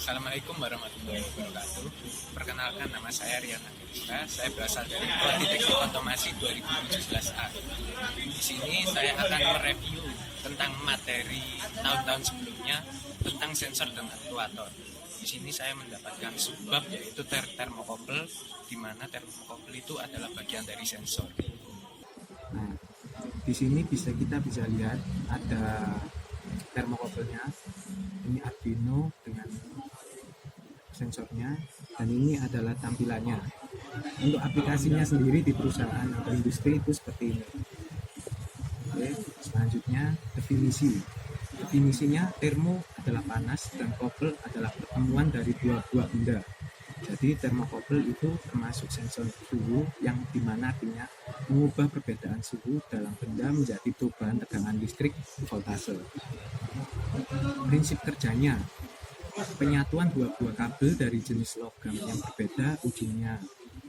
Assalamualaikum warahmatullahi wabarakatuh. Perkenalkan, nama saya Rian Agrista. Saya berasal dari Prodi Teknik Otomasi 2017A. Di sini saya akan mereview tentang materi tahun-tahun sebelumnya tentang sensor dan aktuator. Di sini saya mendapatkan subbab yaitu termokouple, di mana termokouple itu adalah bagian dari sensor. Nah, di sini kita bisa lihat ada termokouple-nya. Ini Arduino dengan sensornya, dan ini adalah tampilannya. Untuk aplikasinya sendiri di perusahaan atau industri itu seperti ini. Oke, selanjutnya definisinya termo adalah panas dan couple adalah pertemuan dari dua buah benda. Jadi termokouple itu termasuk sensor suhu yang dimana artinya mengubah perbedaan suhu dalam benda menjadi perubahan tegangan listrik voltase. Prinsip kerjanya, penyatuan dua buah kabel dari jenis logam yang berbeda ujungnya.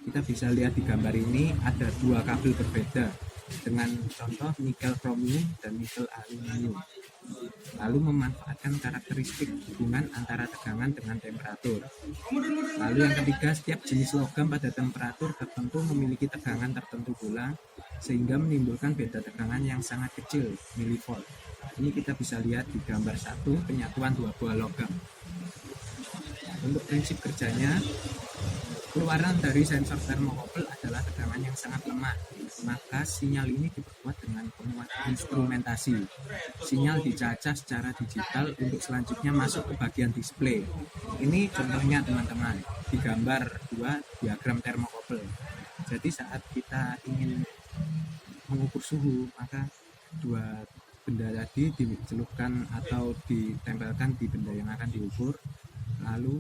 Kita bisa lihat di gambar ini ada dua kabel berbeda dengan contoh nikel kromium dan nikel aluminium. Lalu memanfaatkan karakteristik hubungan antara tegangan dengan temperatur. Lalu yang ketiga, setiap jenis logam pada temperatur tertentu memiliki tegangan tertentu pula, sehingga menimbulkan beda tegangan yang sangat kecil, milivolt. Ini kita bisa lihat di gambar 1, penyatuan dua buah logam. Untuk prinsip kerjanya, keluaran dari sensor termokouple adalah tegangan yang sangat lemah, maka sinyal ini diperkuat dengan penguatan instrumentasi. Sinyal dicacah secara digital untuk selanjutnya masuk ke bagian display. Ini contohnya teman-teman, di gambar 2 diagram termokouple. Jadi saat kita ingin mengukur suhu, maka dua benda tadi dicelupkan atau ditempelkan di benda yang akan diukur, lalu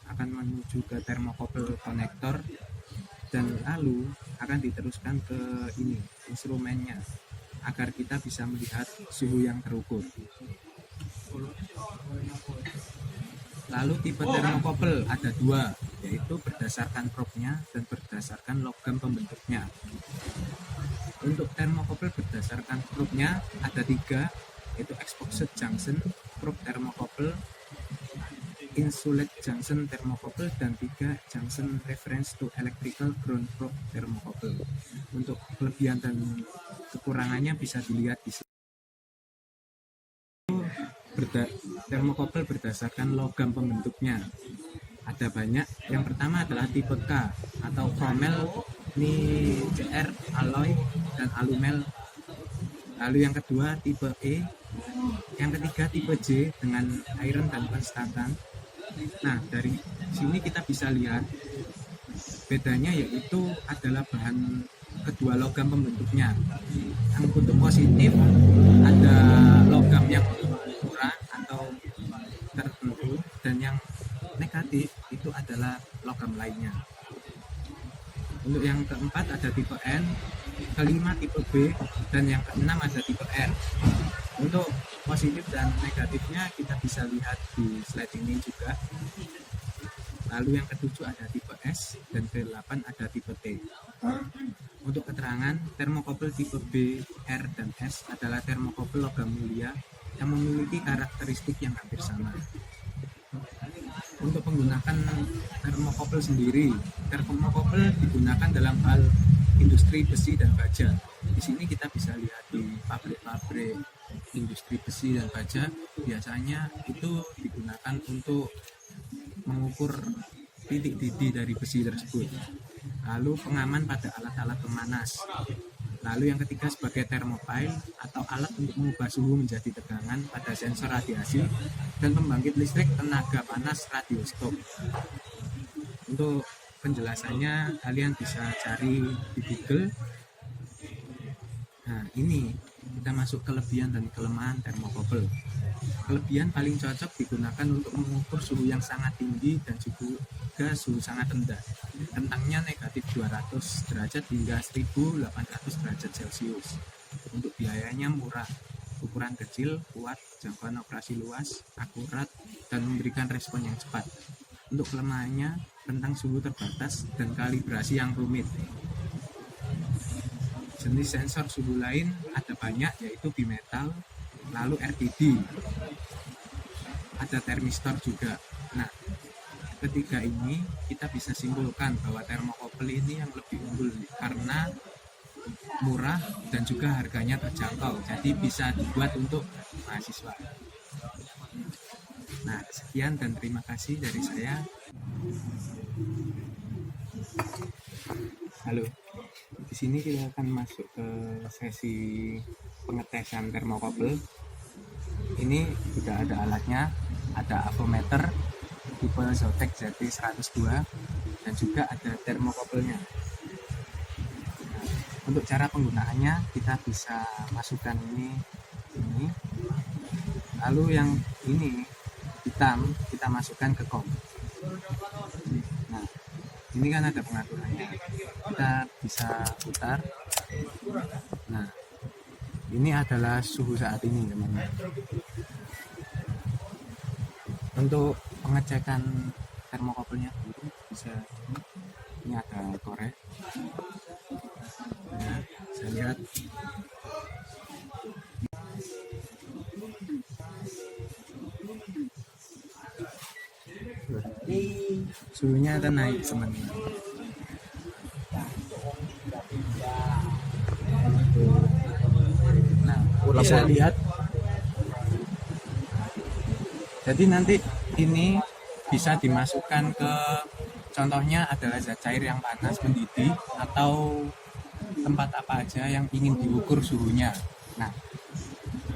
akan menuju ke termokouple konektor, dan lalu akan diteruskan ke ini instrumennya agar kita bisa melihat suhu yang terukur. Lalu tipe termokouple ada dua, yaitu berdasarkan probe-nya dan berdasarkan logam pembentuknya. Untuk termokouple berdasarkan probe-nya ada 3, yaitu exposed junction probe termokouple, insulate junction termokouple, dan 3 junction reference to electrical ground probe termokouple. Untuk kelebihan dan kekurangannya bisa dilihat di sini. Termokouple berdasarkan logam pembentuknya ada banyak. Yang pertama adalah tipe K atau chromel, ini CR, alloy, dan alumel. Lalu yang kedua tipe E, yang ketiga tipe J dengan iron dan tungsten. Nah, dari sini kita bisa lihat bedanya, yaitu adalah bahan kedua logam pembentuknya. Yang untuk positif ada logam yang ukuran atau tertentu, dan yang negatif itu adalah logam lainnya. Untuk yang keempat ada tipe N, kelima tipe B, dan yang keenam ada tipe R. Untuk positif dan negatifnya kita bisa lihat di slide ini juga. Lalu yang ketujuh ada tipe S, dan ke-8 ada tipe T. Untuk keterangan, termokouple tipe B, R, dan S adalah termokouple logam mulia yang memiliki karakteristik yang hampir sama. Untuk menggunakan termokouple sendiri, termokouple digunakan dalam hal industri besi dan baja. Di sini kita bisa lihat di pabrik-pabrik industri besi dan baja, biasanya itu digunakan untuk mengukur titik didih dari besi tersebut. Lalu pengaman pada alat-alat pemanas. Lalu yang ketiga sebagai thermopile atau alat untuk mengubah suhu menjadi tegangan pada sensor radiasi dan pembangkit listrik tenaga panas radiostop. Untuk penjelasannya kalian bisa cari di Google. Nah, ini kita masuk kelebihan dan kelemahan termokouple. Kelebihan paling cocok digunakan untuk mengukur suhu yang sangat tinggi dan juga suhu sangat rendah. Rentangnya negatif 200 derajat hingga 1800 derajat Celcius. Untuk biayanya murah, ukuran kecil, kuat, jangkauan operasi luas, akurat, dan memberikan respon yang cepat. Untuk kelemahannya, rentang suhu terbatas dan kalibrasi yang rumit. Jenis sensor suhu lain ada banyak, yaitu bimetal, lalu RTD, ada termistor juga. Nah, ketiga ini kita bisa simpulkan bahwa termokopel ini yang lebih unggul karena murah dan juga harganya terjangkau, jadi bisa dibuat untuk mahasiswa. Nah, sekian dan terima kasih dari saya. Halo, di sini kita akan masuk ke sesi pengetesan termokopel. Ini sudah ada alatnya, ada avometer tipe Zotex ZT102 dan juga ada termokopelnya. Nah, untuk cara penggunaannya kita bisa masukkan ini, lalu yang ini hitam kita masukkan ke kom. Nah, ini kan ada pengaturannya, kita bisa putar. Nah, ini adalah suhu saat ini teman-teman. Untuk pengecekan termokopelnya dulu bisa ini ada korek. Nah, saya lihat suhunya akan naik teman-teman. Nah, bisa lihat. Jadi nanti ini bisa dimasukkan ke, contohnya adalah zat cair yang panas mendidih atau tempat apa aja yang ingin diukur suhunya. Nah,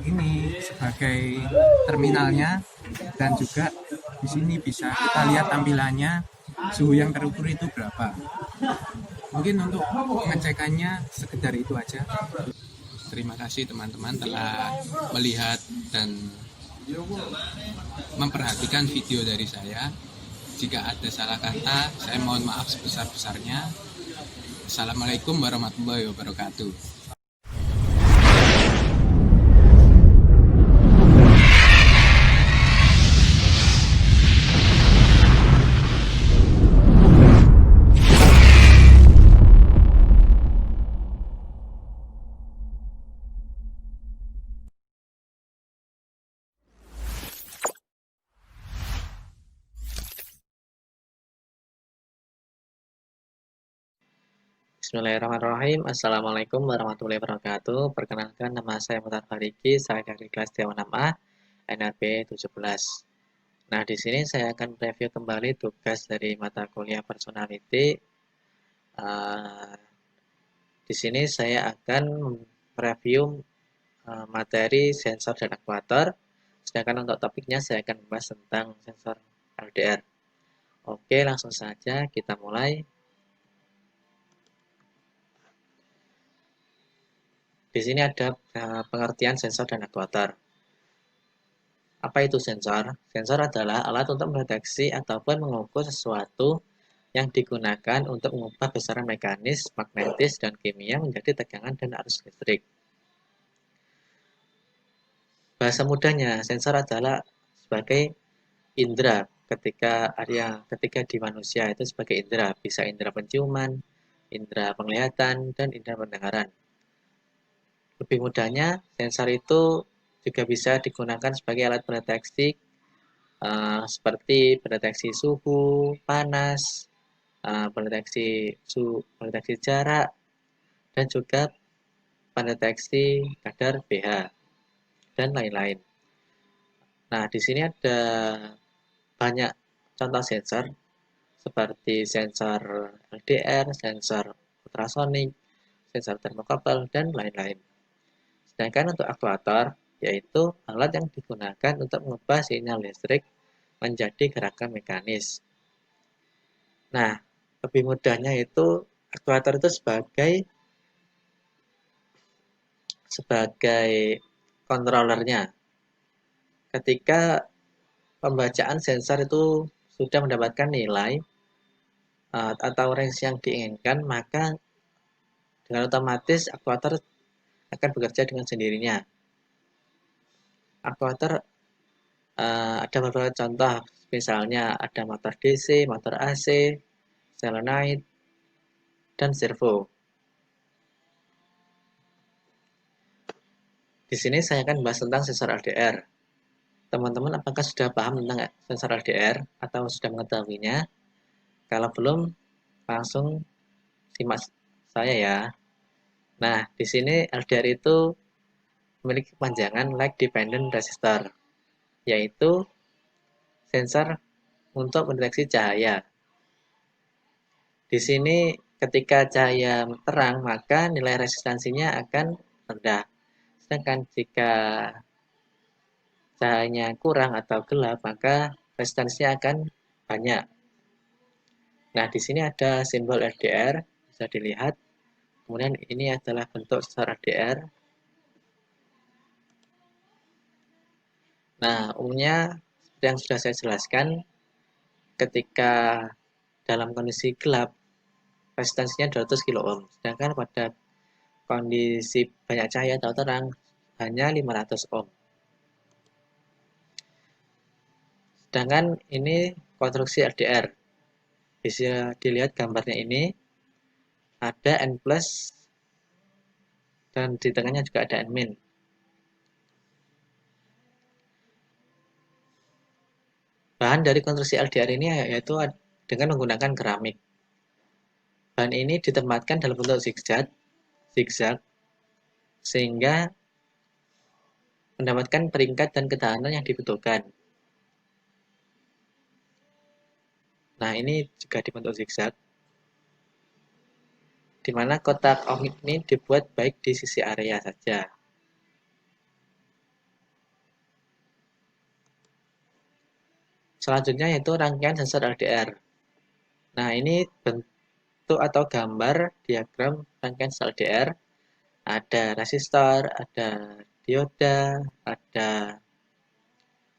ini sebagai terminalnya dan juga di sini bisa kita lihat tampilannya suhu yang terukur itu berapa. Mungkin untuk pengecekannya sekedar itu aja. Terima kasih teman-teman telah melihat dan memperhatikan video dari saya. Jika ada salah kata, saya mohon maaf sebesar-besarnya. Assalamualaikum warahmatullahi wabarakatuh. Bismillahirrahmanirrahim. Assalamualaikum warahmatullahi wabarakatuh. Perkenalkan, nama saya Mutar Fariki, saya dari kelas D6A, NRB 17. Nah, di sini saya akan review kembali tugas dari mata kuliah personality. Di sini saya akan mereview materi sensor dan aktuator. Sedangkan untuk topiknya saya akan membahas tentang sensor LDR. Oke, langsung saja kita mulai. Di sini ada pengertian sensor dan aktuator. Apa itu sensor? Sensor adalah alat untuk mendeteksi ataupun mengukur sesuatu yang digunakan untuk mengubah besaran mekanis, magnetis, dan kimia menjadi tegangan dan arus listrik. Bahasa mudahnya, sensor adalah sebagai indera ketika di manusia itu sebagai indera, bisa indera penciuman, indera penglihatan, dan indera pendengaran. Lebih mudahnya, sensor itu juga bisa digunakan sebagai alat pendeteksi seperti pendeteksi suhu, panas, pendeteksi jarak, dan juga pendeteksi kadar pH, dan lain-lain. Nah, di sini ada banyak contoh sensor, seperti sensor LDR, sensor ultrasonik, sensor termokapel, dan lain-lain. Sedangkan untuk aktuator, yaitu alat yang digunakan untuk mengubah sinyal listrik menjadi gerakan mekanis. Nah, lebih mudahnya itu aktuator itu sebagai controllernya. Ketika pembacaan sensor itu sudah mendapatkan nilai atau range yang diinginkan, maka dengan otomatis aktuator akan bekerja dengan sendirinya. Aktuator ada beberapa contoh, misalnya ada motor DC, motor AC, solenoid, dan servo. Di sini saya akan bahas tentang sensor LDR. teman-teman apakah sudah paham tentang sensor LDR atau sudah mengetahuinya? Kalau belum, langsung simak saya ya. Nah, di sini LDR itu memiliki kepanjangan Light Dependent Resistor, yaitu sensor untuk mendeteksi cahaya. Di sini ketika cahaya terang, maka nilai resistansinya akan rendah. Sedangkan jika cahayanya kurang atau gelap, maka resistansinya akan banyak. Nah, di sini ada simbol LDR, bisa dilihat. Kemudian ini adalah bentuk sensor LDR. Nah, umumnya seperti yang sudah saya jelaskan, ketika dalam kondisi gelap, resistansinya 200 kilo ohm. Sedangkan pada kondisi banyak cahaya atau terang, hanya 500 ohm. Sedangkan ini konstruksi LDR. Bisa dilihat gambarnya ini, ada N plus, dan di tengahnya juga ada N min. Bahan dari konstruksi LDR ini yaitu dengan menggunakan keramik. Bahan ini ditempatkan dalam bentuk zigzag, sehingga mendapatkan peringkat dan ketahanan yang dibutuhkan. Nah, ini juga dibentuk zigzag, di mana kotak ohmik ini dibuat baik di sisi area saja. Selanjutnya yaitu rangkaian sensor LDR. Nah, ini bentuk atau gambar diagram rangkaian sensor LDR. Ada resistor, ada dioda, ada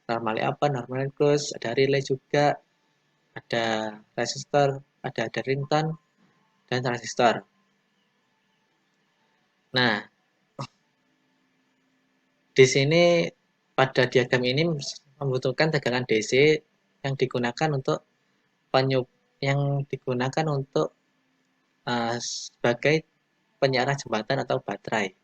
normalnya apa, normalnya close, ada relay juga, ada resistor, ada ringtone, dan transistor. Nah, di sini pada diagram ini membutuhkan tegangan DC yang digunakan untuk sebagai penyiaran jembatan atau baterai.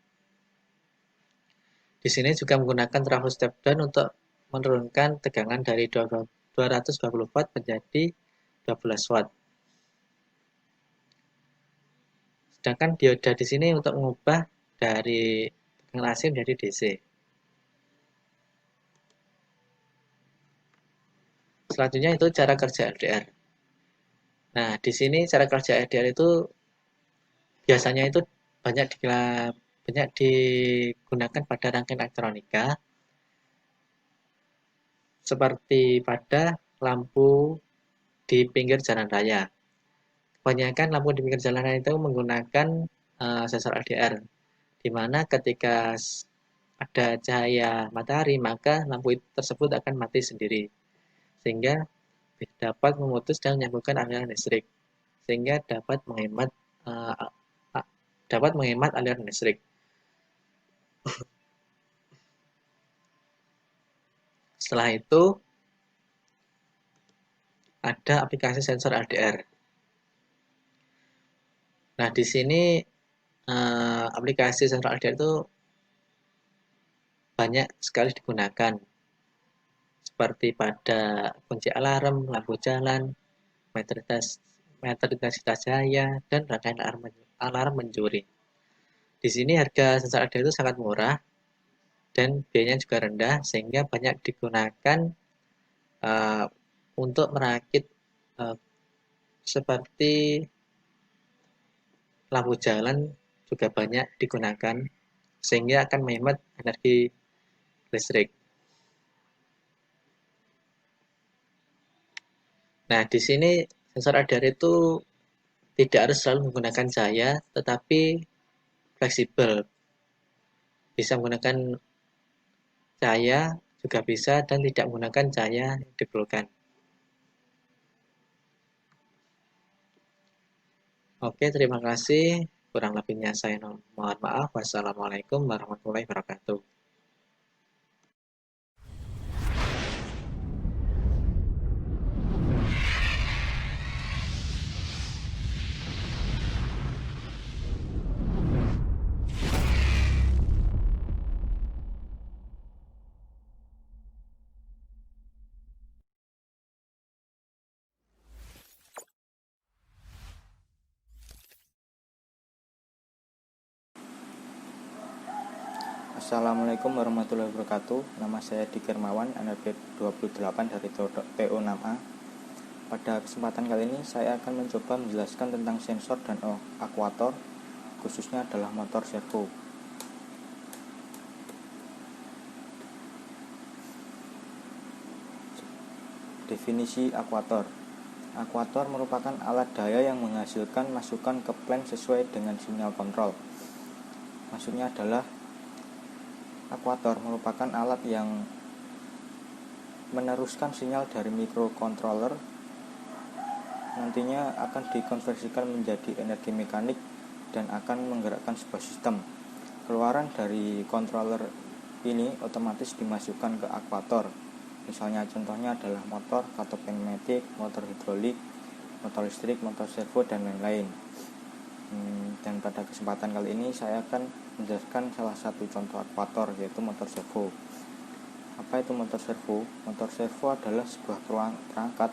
Di sini juga menggunakan trafo step down untuk menurunkan tegangan dari 220 watt menjadi 12 watt. Sedangkan dioda di sini untuk mengubah dari tegangan AC menjadi DC. Selanjutnya itu cara kerja LDR. Nah, di sini cara kerja LDR itu biasanya itu banyak digunakan pada rangkaian elektronika, seperti pada lampu di pinggir jalan raya. Kebanyakan lampu di pinggir jalan raya itu menggunakan sensor LDR, di mana ketika ada cahaya matahari, maka lampu tersebut akan mati sendiri, sehingga dapat memutus dan menyambungkan aliran listrik, sehingga dapat menghemat aliran listrik. Setelah itu ada aplikasi sensor LDR. Nah, di sini aplikasi sensor LDR itu banyak sekali digunakan, seperti pada kunci alarm, lampu jalan, meter intensitas cahaya, dan rangkaian alarm mencuri. Di sini harga sensor LDR itu sangat murah dan biayanya juga rendah, sehingga banyak digunakan untuk merakit seperti lampu jalan juga banyak digunakan, sehingga akan menghemat energi listrik. Nah, di sini sensor LDR itu tidak harus selalu menggunakan cahaya, tetapi fleksibel. Bisa menggunakan cahaya juga bisa, dan tidak menggunakan cahaya yang diperlukan. Oke, terima kasih. Kurang lebihnya saya mohon maaf. Wassalamualaikum warahmatullahi wabarakatuh. Assalamualaikum warahmatullahi wabarakatuh. Nama saya Diki Hermawan, NRP 28 dari TO6A. Pada kesempatan kali ini saya akan mencoba menjelaskan tentang sensor dan aktuator, khususnya adalah motor servo. Definisi aktuator. Aktuator merupakan alat daya yang menghasilkan masukan ke plen sesuai dengan sinyal kontrol. Maksudnya adalah aktuator merupakan alat yang meneruskan sinyal dari microcontroller, nantinya akan dikonversikan menjadi energi mekanik dan akan menggerakkan sebuah sistem. Keluaran dari controller ini otomatis dimasukkan ke aktuator. Misalnya contohnya adalah motor, katop pneumatik, motor hidrolik, motor listrik, motor servo, dan lain-lain. Dan pada kesempatan kali ini saya akan menjelaskan salah satu contoh aktuator, yaitu motor servo. Apa itu motor servo? Motor servo adalah sebuah perangkat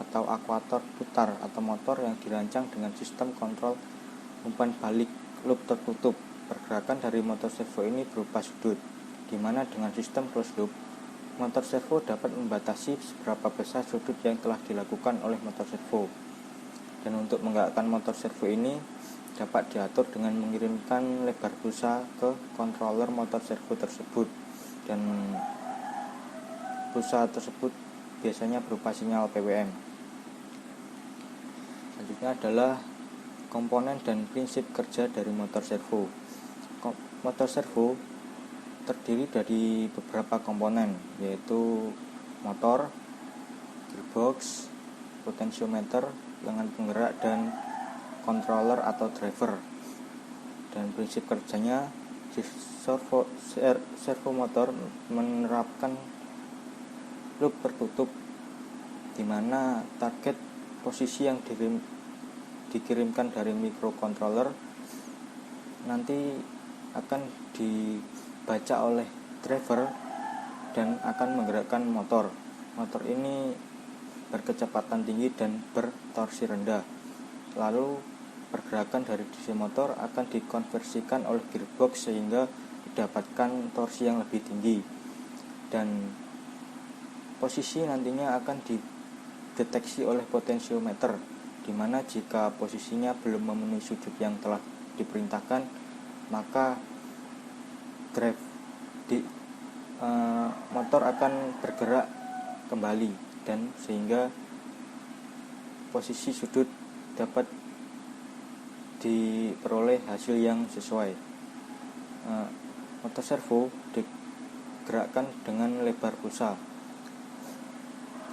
atau aktuator putar atau motor yang dirancang dengan sistem kontrol umpan balik loop tertutup. Pergerakan dari motor servo ini berupa sudut, di mana dengan sistem closed loop, motor servo dapat membatasi seberapa besar sudut yang telah dilakukan oleh motor servo. Dan untuk menggerakkan motor servo ini dapat diatur dengan mengirimkan lebar pulsa ke controller motor servo tersebut, dan pulsa tersebut biasanya berupa sinyal PWM. Selanjutnya adalah komponen dan prinsip kerja dari motor servo. Motor servo terdiri dari beberapa komponen, yaitu motor, gearbox, potentiometer, lengan penggerak, dan controller atau driver. Dan prinsip kerjanya, servo motor menerapkan loop tertutup, di mana target posisi yang dikirimkan dari microcontroller nanti akan dibaca oleh driver dan akan menggerakkan motor. Motor ini berkecepatan tinggi dan bertorsi rendah. Lalu pergerakan dari DC motor akan dikonversikan oleh gearbox sehingga didapatkan torsi yang lebih tinggi, dan posisi nantinya akan dideteksi oleh potentiometer, di mana jika posisinya belum memenuhi sudut yang telah diperintahkan, maka motor akan bergerak kembali, dan sehingga posisi sudut dapat diperoleh hasil yang sesuai. Motor servo digerakkan dengan lebar pulsa.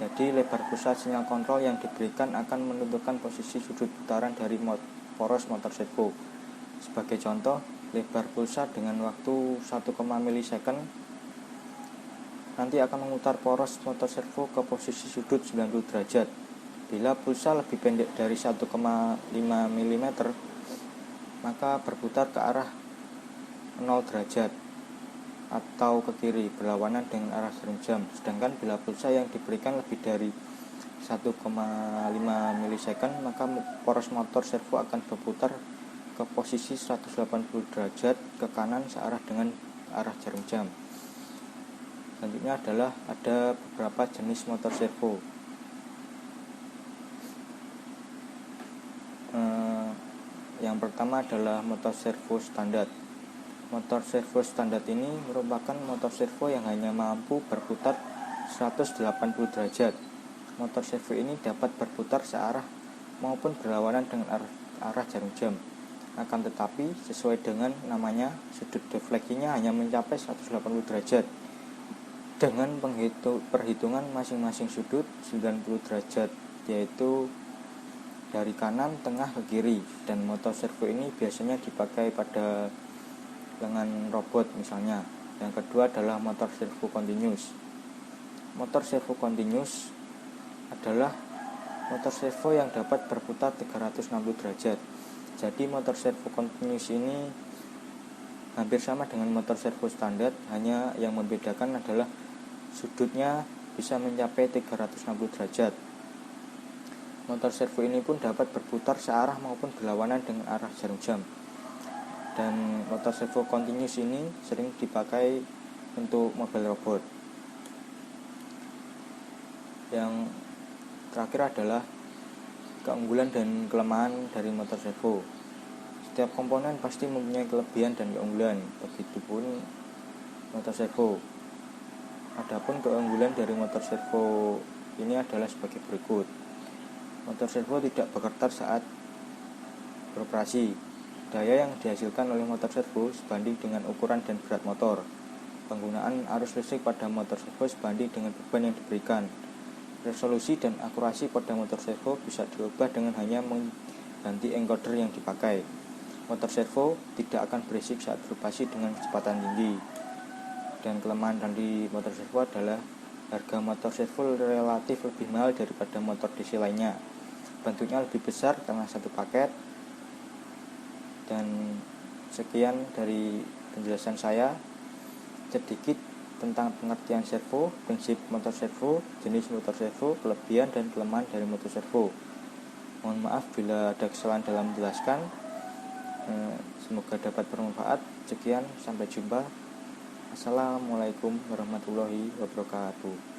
Jadi lebar pulsa sinyal kontrol yang diberikan akan menentukan posisi sudut putaran dari poros motor servo. Sebagai contoh, lebar pulsa dengan waktu 1, milisecond nanti akan memutar poros motor servo ke posisi sudut 90 derajat. Bila pulsa lebih pendek dari 1,5 mm, maka berputar ke arah 0 derajat atau ke kiri berlawanan dengan arah jarum jam. Sedangkan bila pulsa yang diberikan lebih dari 1,5 milisecond, maka poros motor servo akan berputar ke posisi 180 derajat ke kanan searah dengan arah jarum jam. Selanjutnya adalah ada beberapa jenis motor servo. Yang pertama adalah motor servo standar. Motor servo standar ini merupakan motor servo yang hanya mampu berputar 180 derajat. Motor servo ini dapat berputar searah maupun berlawanan dengan arah jarum jam. Akan tetapi sesuai dengan namanya, sudut defleksinya hanya mencapai 180 derajat. Dengan perhitungan masing-masing sudut 90 derajat, yaitu dari kanan, tengah, ke kiri. Dan motor servo ini biasanya dipakai pada lengan robot misalnya. Yang kedua adalah motor servo continuous. Motor servo continuous adalah motor servo yang dapat berputar 360 derajat. Jadi motor servo continuous ini hampir sama dengan motor servo standar, hanya yang membedakan adalah sudutnya bisa mencapai 360 derajat. Motor servo ini pun dapat berputar searah maupun berlawanan dengan arah jarum jam. Dan motor servo continuous ini sering dipakai untuk mobil robot. Yang terakhir adalah keunggulan dan kelemahan dari motor servo. Setiap komponen pasti mempunyai kelebihan dan keunggulan, begitupun motor servo. Adapun keunggulan dari motor servo ini adalah sebagai berikut. Motor servo tidak bergetar saat beroperasi. Daya yang dihasilkan oleh motor servo sebanding dengan ukuran dan berat motor. Penggunaan arus listrik pada motor servo sebanding dengan beban yang diberikan. Resolusi dan akurasi pada motor servo bisa diubah dengan hanya mengganti encoder yang dipakai. Motor servo tidak akan berisik saat beroperasi dengan kecepatan tinggi. Dan kelemahan dari motor servo adalah harga motor servo relatif lebih mahal daripada motor DC lainnya. Bentuknya lebih besar karena satu paket. Dan sekian dari penjelasan saya sedikit tentang pengertian servo, prinsip motor servo, jenis motor servo, kelebihan dan kelemahan dari motor servo. Mohon maaf bila ada kesalahan dalam menjelaskan. Semoga dapat bermanfaat. Sekian, sampai jumpa. Assalamualaikum warahmatullahi wabarakatuh.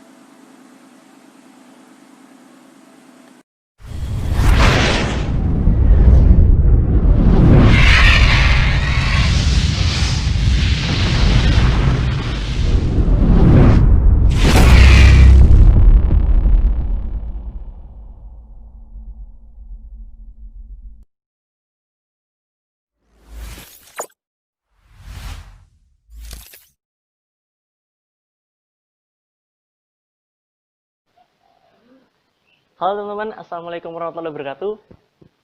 Halo teman-teman, Assalamualaikum warahmatullahi wabarakatuh.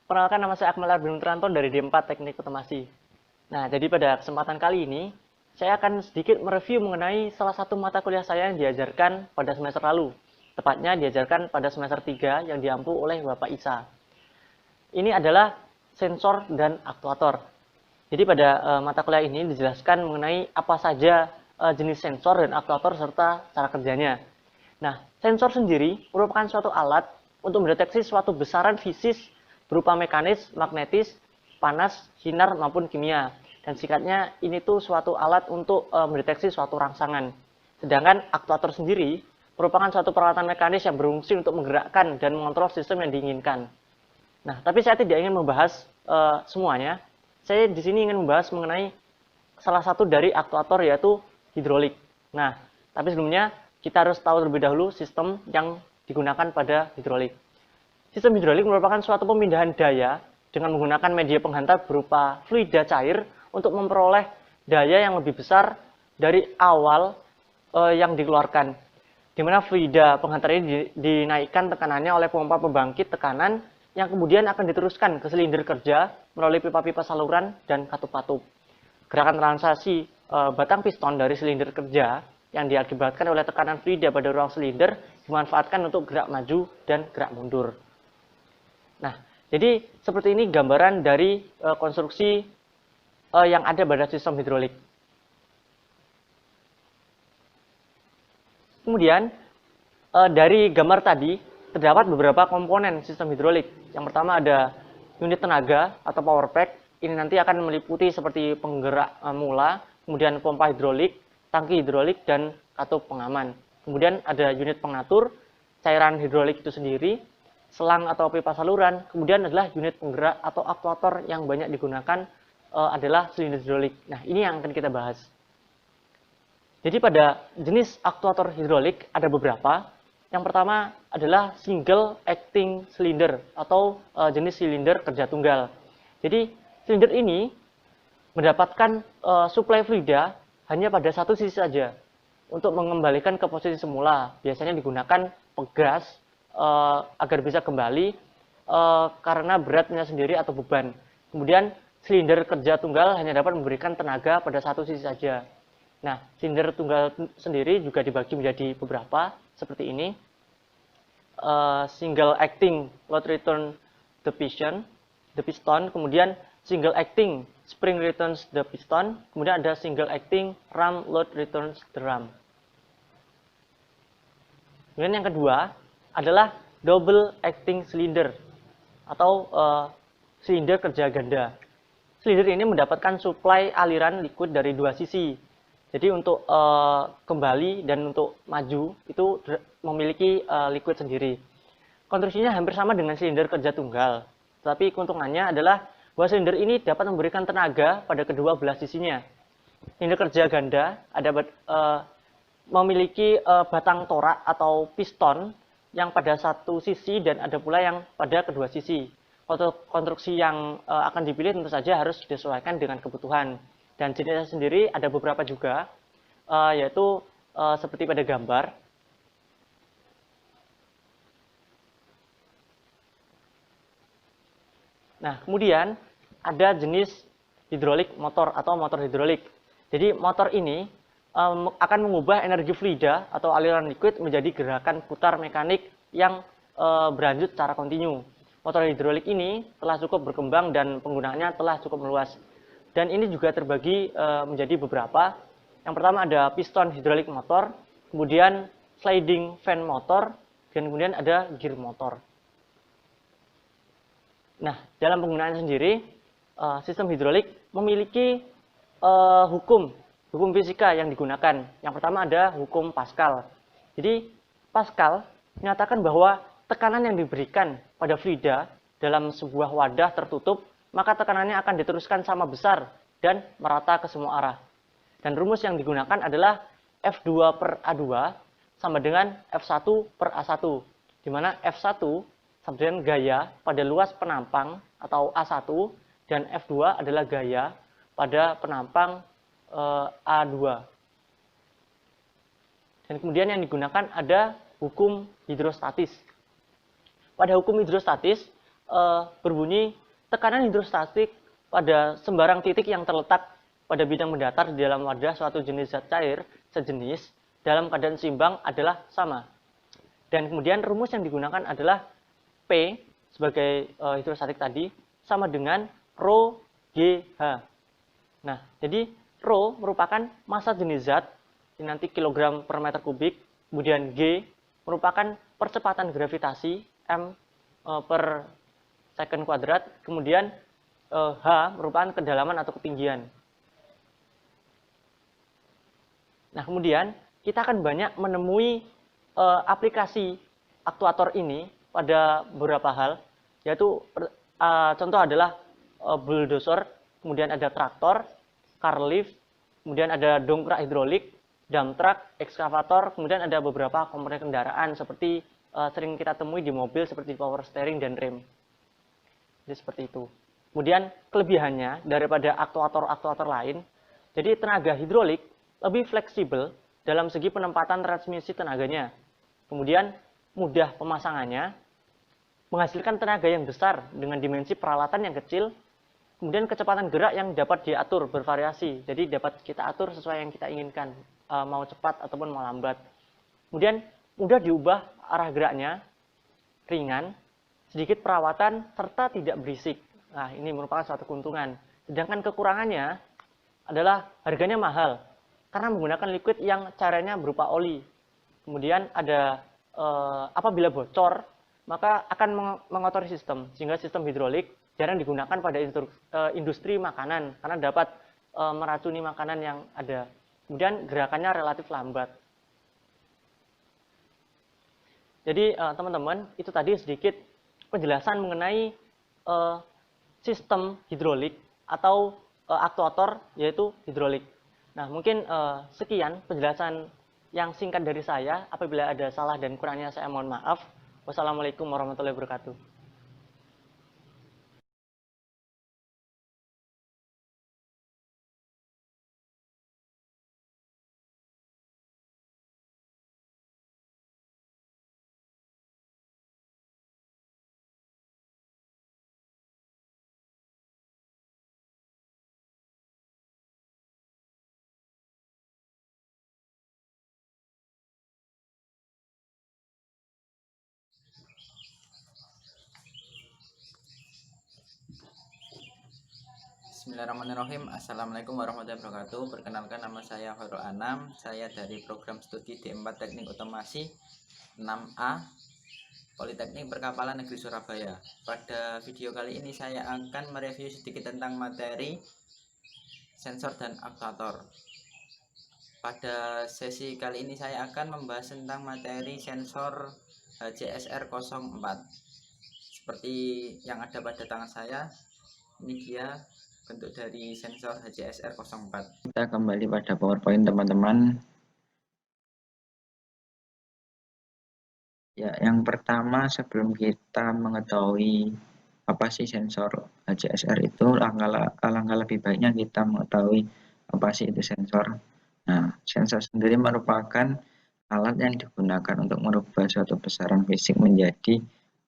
Perkenalkan, nama saya Akmal Arbin Putranto dari D4 Teknik Otomasi. Nah, jadi pada kesempatan kali ini, saya akan sedikit mereview mengenai salah satu mata kuliah saya yang diajarkan pada semester lalu. Tepatnya diajarkan pada semester 3 yang diampu oleh Bapak Isa. Ini adalah sensor dan aktuator. Jadi pada mata kuliah ini dijelaskan mengenai apa saja jenis sensor dan aktuator serta cara kerjanya. Nah, sensor sendiri merupakan suatu alat untuk mendeteksi suatu besaran fisis berupa mekanis, magnetis, panas, sinar, maupun kimia. Dan singkatnya, ini tuh suatu alat untuk mendeteksi suatu rangsangan. Sedangkan aktuator sendiri merupakan suatu peralatan mekanis yang berfungsi untuk menggerakkan dan mengontrol sistem yang diinginkan. Nah, tapi saya tidak ingin membahas semuanya. Saya di sini ingin membahas mengenai salah satu dari aktuator, yaitu hidrolik. Nah, tapi sebelumnya kita harus tahu terlebih dahulu sistem yang digunakan pada hidrolik. Sistem hidrolik merupakan suatu pemindahan daya dengan menggunakan media penghantar berupa fluida cair untuk memperoleh daya yang lebih besar dari awal yang dikeluarkan. Di mana fluida penghantar ini dinaikkan tekanannya oleh pompa pembangkit tekanan yang kemudian akan diteruskan ke silinder kerja melalui pipa-pipa saluran dan katup-katup. Gerakan transaksi batang piston dari silinder kerja yang diakibatkan oleh tekanan fluida pada ruang silinder dimanfaatkan untuk gerak maju dan gerak mundur. Nah, jadi seperti ini gambaran dari konstruksi yang ada pada sistem hidrolik. Kemudian dari gambar tadi terdapat beberapa komponen sistem hidrolik. Yang pertama ada unit tenaga atau power pack. Ini nanti akan meliputi seperti penggerak mula, kemudian pompa hidrolik, tangki hidrolik, dan katup pengaman. Kemudian ada unit pengatur, cairan hidrolik itu sendiri, selang atau pipa saluran. Kemudian adalah unit penggerak atau aktuator yang banyak digunakan adalah silinder hidrolik. Nah, ini yang akan kita bahas. Jadi pada jenis aktuator hidrolik ada beberapa. Yang pertama adalah single acting cylinder atau jenis silinder kerja tunggal. Jadi silinder ini mendapatkan suplai fluida hanya pada satu sisi saja. Untuk mengembalikan ke posisi semula, biasanya digunakan pegas agar bisa kembali karena beratnya sendiri atau beban. Kemudian silinder kerja tunggal hanya dapat memberikan tenaga pada satu sisi saja. Nah, silinder tunggal sendiri juga dibagi menjadi beberapa seperti ini. Single acting load return the piston, kemudian single acting spring returns the piston, kemudian ada single acting ram load returns the ram. Kemudian yang kedua adalah double acting cylinder atau silinder kerja ganda. silinder ini mendapatkan suplai aliran liquid dari dua sisi. Jadi untuk kembali dan untuk maju itu memiliki liquid sendiri. Konstruksinya hampir sama dengan silinder kerja tunggal, tetapi keuntungannya adalah bahwa silinder ini dapat memberikan tenaga pada kedua belah sisinya. Silinder kerja ganda memiliki batang torak atau piston yang pada satu sisi dan ada pula yang pada kedua sisi. Konstruksi yang akan dipilih tentu saja harus disesuaikan dengan kebutuhan. Dan jenisnya sendiri ada beberapa juga, yaitu seperti pada gambar. Nah, kemudian ada jenis hidrolik motor atau motor hidrolik. Jadi motor ini akan mengubah energi fluida atau aliran liquid menjadi gerakan putar mekanik yang berlanjut secara kontinu. Motor hidrolik ini telah cukup berkembang dan penggunaannya telah cukup meluas. Dan ini juga terbagi menjadi beberapa. Yang pertama ada piston hidrolik motor, kemudian sliding fan motor, dan kemudian ada gear motor. Nah, dalam penggunaannya sendiri, sistem hidrolik memiliki hukum fisika yang digunakan. Yang pertama ada hukum Pascal. Jadi, Pascal menyatakan bahwa tekanan yang diberikan pada fluida dalam sebuah wadah tertutup, maka tekanannya akan diteruskan sama besar dan merata ke semua arah. Dan rumus yang digunakan adalah F2 per A2 sama dengan F1 per A1, di mana F1 sama dengan gaya pada luas penampang atau A1 dan F2 adalah gaya pada penampang A2. Dan kemudian yang digunakan ada hukum hidrostatis. Pada hukum hidrostatis berbunyi tekanan hidrostatik pada sembarang titik yang terletak pada bidang mendatar di dalam wadah suatu jenis zat cair sejenis dalam keadaan seimbang adalah sama. Dan kemudian rumus yang digunakan adalah P sebagai hidrostatik tadi sama dengan Rho GH. Nah, jadi Rho merupakan massa jenis zat, ini nanti kilogram per meter kubik, kemudian G merupakan percepatan gravitasi M per second kuadrat, kemudian H merupakan kedalaman atau ketinggian. Nah, kemudian kita akan banyak menemui aplikasi aktuator ini pada beberapa hal, yaitu contoh adalah bulldozer, kemudian ada traktor, car lift, kemudian ada dongkrak hidrolik, dump truck, ekskavator, kemudian ada beberapa komponen kendaraan seperti sering kita temui di mobil seperti power steering dan rem. Jadi seperti itu. Kemudian kelebihannya daripada aktuator-aktuator lain, jadi tenaga hidrolik lebih fleksibel dalam segi penempatan transmisi tenaganya. Kemudian mudah pemasangannya, menghasilkan tenaga yang besar dengan dimensi peralatan yang kecil, kemudian kecepatan gerak yang dapat diatur bervariasi, jadi dapat kita atur sesuai yang kita inginkan, mau cepat ataupun mau lambat. Kemudian mudah diubah arah geraknya, ringan, sedikit perawatan, serta tidak berisik. Nah, ini merupakan suatu keuntungan. Sedangkan kekurangannya adalah harganya mahal, karena menggunakan liquid yang caranya berupa oli. Kemudian ada apabila bocor, maka akan mengotori sistem, sehingga sistem hidrolik jarang digunakan pada industri makanan, karena dapat meracuni makanan yang ada. Kemudian gerakannya relatif lambat. Jadi teman-teman, itu tadi sedikit penjelasan mengenai sistem hidrolik atau aktuator, yaitu hidrolik. Nah, mungkin sekian penjelasan yang singkat dari saya. Apabila ada salah dan kurangnya saya mohon maaf. Wassalamualaikum warahmatullahi wabarakatuh. Bismillahirrahmanirrahim. Assalamualaikum warahmatullahi wabarakatuh. Perkenalkan, nama saya Hoirul Anam. Saya dari program studi D4 Teknik Otomasi 6A Politeknik Perkapalan Negeri Surabaya. Pada video kali ini saya akan mereview sedikit tentang materi sensor dan aktuator. Pada sesi kali ini saya akan membahas tentang materi sensor HCSR 04. Seperti yang ada pada tangan saya, ini dia bentuk dari sensor HCSR 04. Kita kembali pada PowerPoint teman-teman. Ya, yang pertama sebelum kita mengetahui apa sih sensor HCSR itu, alangkah lebih baiknya kita mengetahui apa sih itu sensor. Nah, sensor sendiri merupakan alat yang digunakan untuk merubah suatu besaran fisik menjadi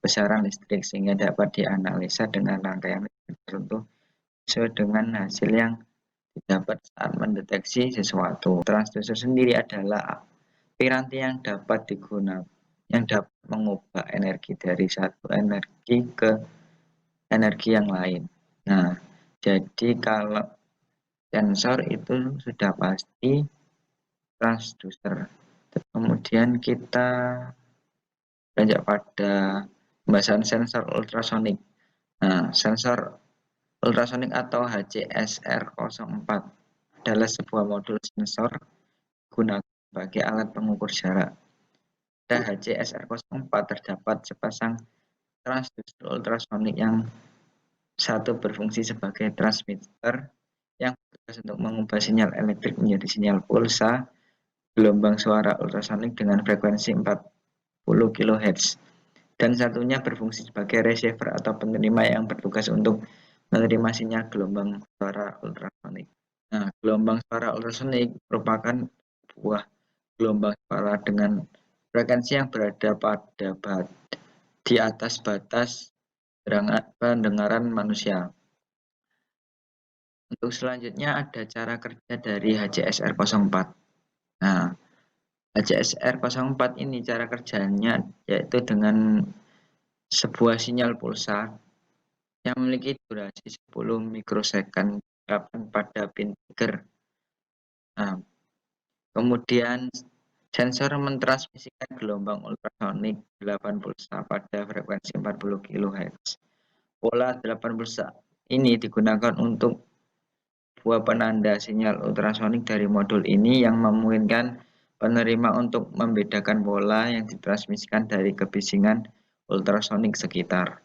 besaran listrik sehingga dapat dianalisa dengan rangkaian listrik tertentu sesuai dengan hasil yang didapat saat mendeteksi sesuatu. Transducer sendiri adalah piranti yang dapat mengubah energi dari satu energi ke energi yang lain. Nah, jadi kalau sensor itu sudah pasti transducer. Kemudian kita beranjak pada pembahasan sensor ultrasonik. Nah, sensor ultrasonik atau HCSR 04 adalah sebuah modul sensor digunakan sebagai alat pengukur jarak. Pada HCSR 04 terdapat sepasang transducer ultrasonik yang satu berfungsi sebagai transmitter yang bertugas untuk mengubah sinyal elektrik menjadi sinyal pulsa gelombang suara ultrasonik dengan frekuensi 40 kHz, dan satunya berfungsi sebagai receiver atau penerima yang bertugas untuk menerima sinyal gelombang suara ultrasonik. Nah, gelombang suara ultrasonik merupakan sebuah gelombang suara dengan frekuensi yang berada di atas batas pendengaran manusia. Untuk selanjutnya ada cara kerja dari HCSR 04. Nah, HCSR 04 ini cara kerjanya yaitu dengan sebuah sinyal pulsa yang memiliki durasi 10 mikrosecond pada pin trigger. Nah, kemudian sensor mentransmisikan gelombang ultrasonik 8 pulsa pada frekuensi 40 kHz. Pola 8 pulsa ini digunakan untuk sebuah penanda sinyal ultrasonik dari modul ini yang memungkinkan penerima untuk membedakan pola yang ditransmisikan dari kebisingan ultrasonik sekitar.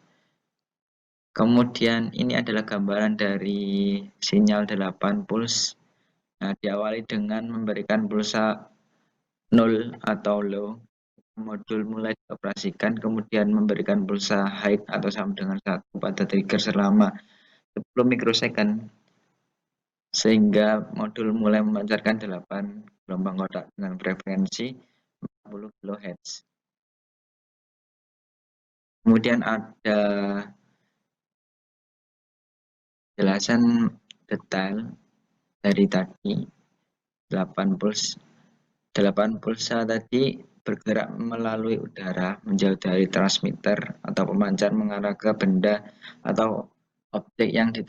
Kemudian ini adalah gambaran dari sinyal 8 puls. Nah, diawali dengan memberikan pulsa 0 atau low, modul mulai dioperasikan, kemudian memberikan pulsa high atau sama dengan 1 pada trigger selama 10 mikrosecond, sehingga modul mulai memancarkan 8 gelombang kotak dengan frekuensi 40 kHz. Kemudian ada penjelasan detail dari tadi 8 pulsa tadi bergerak melalui udara menjauh dari transmitter atau pemancar mengarah ke benda atau objek yang di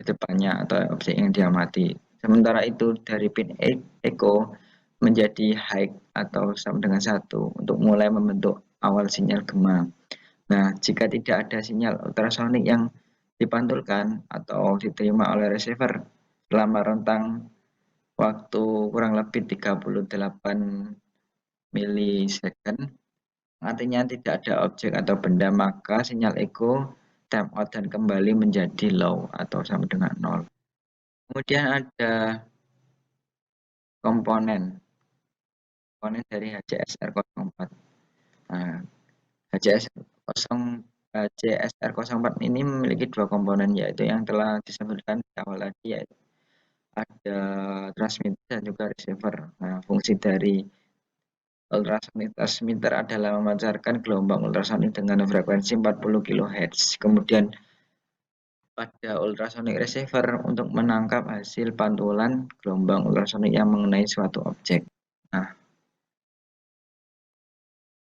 depannya atau objek yang diamati. Sementara itu dari pin echo menjadi high atau sama dengan 1 untuk mulai membentuk awal sinyal gema. Nah, jika tidak ada sinyal ultrasonik yang dipantulkan atau diterima oleh receiver selama rentang waktu kurang lebih 38 milisecond, artinya tidak ada objek atau benda, maka sinyal echo time out dan kembali menjadi low atau sama dengan 0. Kemudian ada komponen dari HCSR 04. Nah, HCSR 04 ini memiliki dua komponen, yaitu yang telah disebutkan di awal tadi, yaitu ada transmitter dan juga receiver. Nah, fungsi dari ultrasonik transmitter adalah memancarkan gelombang ultrasonik dengan frekuensi 40 kHz. Kemudian pada ultrasonik receiver untuk menangkap hasil pantulan gelombang ultrasonik yang mengenai suatu objek. Nah,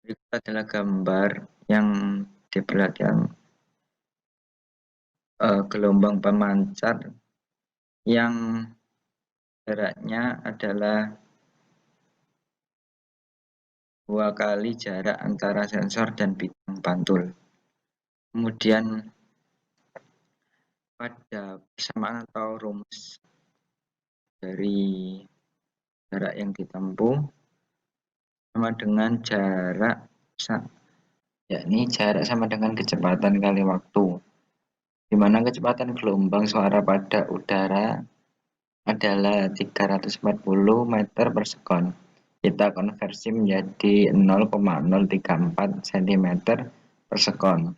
berikut adalah gambar yang diperlihatkan gelombang pemancar yang jaraknya adalah 2 kali jarak antara sensor dan bidang pantul. Kemudian pada persamaan atau rumus dari jarak yang ditempuh sama dengan jarak yakni jarak sama dengan kecepatan kali waktu, di mana kecepatan gelombang suara pada udara adalah 340 meter per sekon. Kita konversi menjadi 0,034 cm per sekon.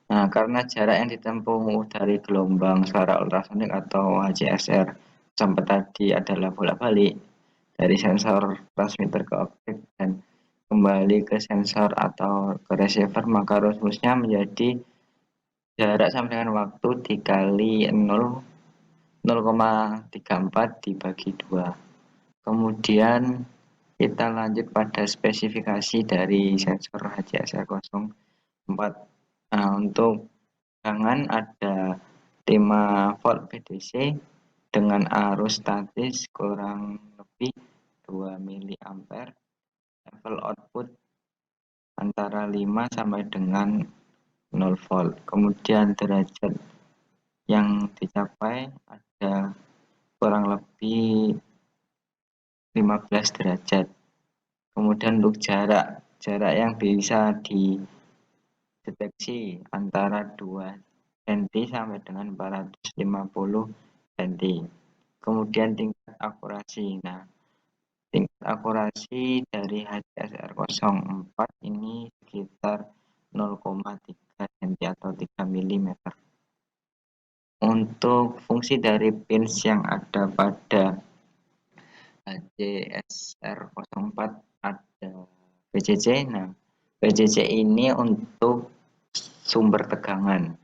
Nah, karena jarak yang ditempuh dari gelombang suara ultrasonik atau HCSR sampai tadi adalah bolak-balik dari sensor transmitter ke objek dan kembali ke sensor atau ke receiver, maka rumusnya menjadi jarak sama dengan waktu dikali 0,34 dibagi 2. Kemudian kita lanjut pada spesifikasi dari sensor HCSR 04. Nah, untuk tegangan ada 5 volt VDC dengan arus statis kurang lebih 2 mA, level output antara 5 sampai dengan 0 volt. Kemudian derajat yang dicapai ada kurang lebih 15 derajat. Kemudian untuk jarak yang bisa dideteksi antara 2 cm sampai dengan 450 cm. Kemudian tingkat akurasi. Nah, tingkat akurasi dari HCSR 04 ini sekitar 0,3 cm atau 3 mm. Untuk fungsi dari pins yang ada pada HCSR 04 ada VCC. Nah, VCC ini untuk sumber tegangan.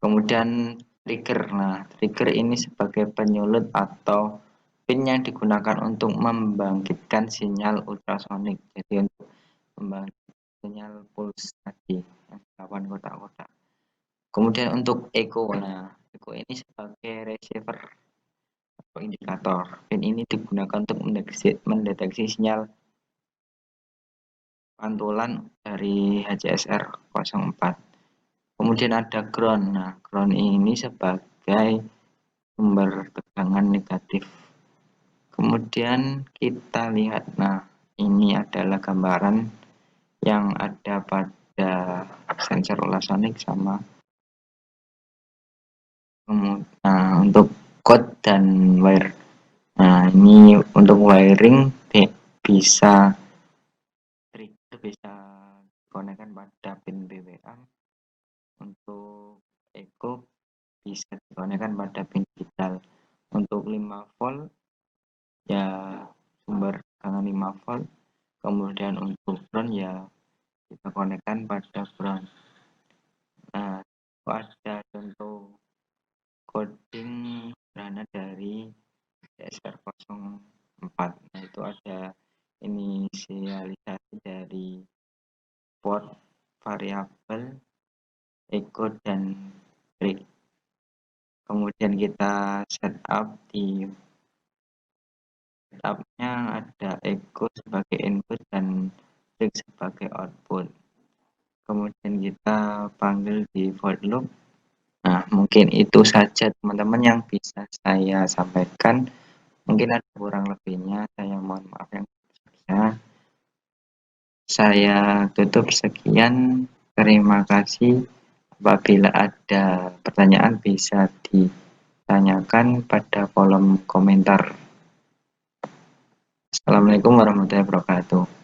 Kemudian trigger. Nah, trigger ini sebagai penyulut atau pin yang digunakan untuk membangkitkan sinyal ultrasonik. Jadi untuk membangkitkan sinyal pulse tadi yang 8 kotak-kotak. Kemudian untuk echo. Nah, echo ini sebagai receiver atau indikator. Pin ini digunakan untuk mendeteksi sinyal pantulan dari HCSR 04. Kemudian ada ground. Nah, ground ini sebagai sumber tegangan negatif. Kemudian kita lihat, nah ini adalah gambaran yang ada pada sensor ultrasonik sama. Nah, untuk code dan wire. Nah, ini untuk wiring bisa trigger bisa dikonekkan pada pin BWA. Untuk echo bisa dikonekkan pada pin digital. Untuk 5 volt ya sumber tegangan 5 volt. Kemudian untuk ground ya kita konekkan pada ground. Nah, ada contoh coding sederhana dari HCSR 04. Nah, itu ada inisialisasi dari port, variabel, echo, dan trig. Kemudian kita setup di setupnya ada echo sebagai input dan trig sebagai output. Kemudian kita panggil di for loop. Nah, mungkin itu saja teman-teman yang bisa saya sampaikan. Mungkin ada kurang lebihnya, saya mohon maaf yang sebesar. Saya tutup sekian. Terima kasih. Apabila ada pertanyaan bisa ditanyakan pada kolom komentar. Assalamualaikum warahmatullahi wabarakatuh.